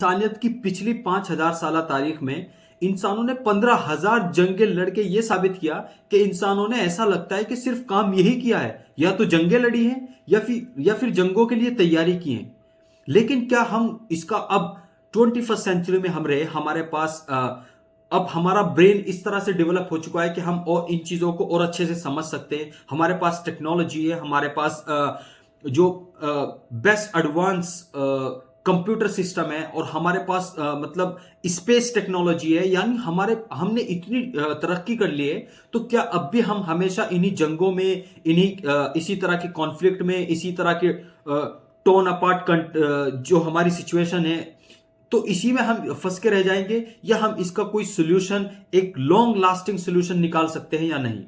इंसानियत की पिछली 5,000 साल तारीख में इंसानों ने 15,000 जंगें लड़के ये साबित किया कि इंसानों ने ऐसा लगता है कि सिर्फ काम यही किया है, या तो जंगें लड़ी हैं या फिर जंगों के लिए तैयारी की है। लेकिन क्या हम इसका अब 21st सेंचुरी में हम रहे, हमारे पास अब हमारा ब्रेन इस तरह से डेवलप हो चुका है कि हम और इन चीजों को और अच्छे से समझ सकते हैं। हमारे पास टेक्नोलॉजी है, हमारे पास जो बेस्ट एडवांस कंप्यूटर सिस्टम है, और हमारे पास मतलब स्पेस टेक्नोलॉजी है। यानी हमने इतनी तरक्की कर ली है, तो क्या अब भी हम हमेशा इन्हीं जंगों में, इसी तरह के कॉन्फ्लिक्ट में, इसी तरह के टोन अपार्ट जो हमारी सिचुएशन है, तो इसी में हम फंस के रह जाएंगे, या हम इसका कोई सोल्यूशन, एक लॉन्ग लास्टिंग सोल्यूशन निकाल सकते हैं या नहीं?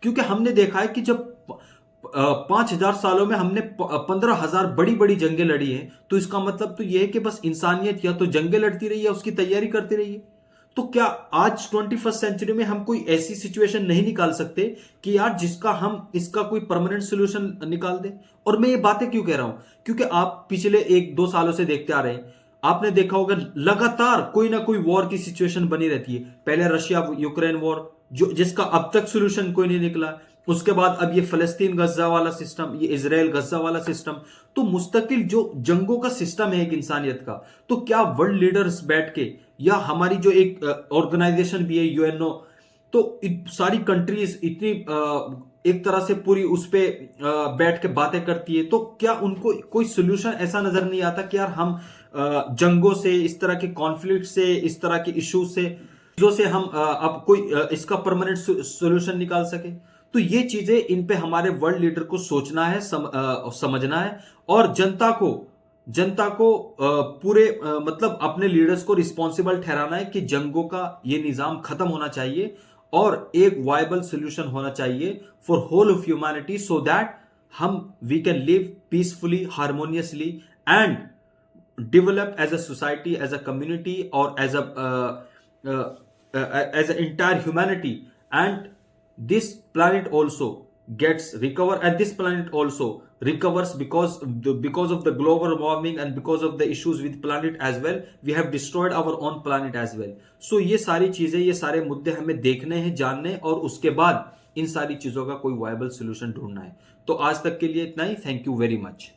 क्योंकि हमने देखा है कि जब 5,000 सालों में हमने 15,000 बड़ी बड़ी जंगें लड़ी हैं, तो इसका मतलब तो यह है कि बस इंसानियत या तो जंगें लड़ती रही है, उसकी तैयारी करती रही है। तो क्या आज 21st सेंचुरी में हम कोई ऐसी सिचुएशन नहीं निकाल सकते कि यार जिसका हम इसका कोई परमानेंट सोल्यूशन निकाल दें? और मैं ये बातें क्यों कह रहा हूं? क्योंकि आप पिछले 1-2 सालों से देखते आ रहे हैं, आपने देखा होगा लगातार कोई ना कोई वॉर की सिचुएशन बनी रहती है। पहले रशिया यूक्रेन वॉर, जो जिसका अब तक सोल्यूशन कोई नहीं निकला। उसके बाद अब ये फलस्तीन गज्जा वाला सिस्टम, ये इजराइल गज्जा वाला सिस्टम। तो मुस्तकिल जो जंगों का सिस्टम है एक इंसानियत का, तो क्या वर्ल्ड लीडर्स बैठ के, या हमारी जो एक ऑर्गेनाइजेशन भी है यूएनओ, तो सारी कंट्रीज इतनी एक तरह से पूरी उस पे बैठ के बातें करती है, तो क्या उनको कोई सोल्यूशन ऐसा नजर नहीं आता कि यार हम जंगों से, इस तरह के कॉन्फ्लिक्ट से, इस तरह के इश्यूज से, चीजों से हम अब कोई इसका परमानेंट सोल्यूशन निकाल सके? तो ये चीजें, इन पे हमारे वर्ल्ड लीडर को सोचना है, समझना है, और जनता को पूरे मतलब अपने लीडर्स को रिस्पॉन्सिबल ठहराना है कि जंगों का ये निजाम खत्म होना चाहिए, और एक वायबल सोल्यूशन होना चाहिए for whole of humanity, so that हम we can live peacefully, harmoniously, and develop as a society, as a community, or as a entire humanity. And this planet also gets recover, and this planet also recovers because of the global warming, and because of the issues with planet as well. We have destroyed our own planet as well. So ये सारी चीजें, ये सारे मुद्दे हमें देखने हैं, जानने, और उसके बाद इन सारी चीजों का कोई वायबल सोल्यूशन ढूंढना है। तो आज तक के लिए इतना ही। Thank you very much.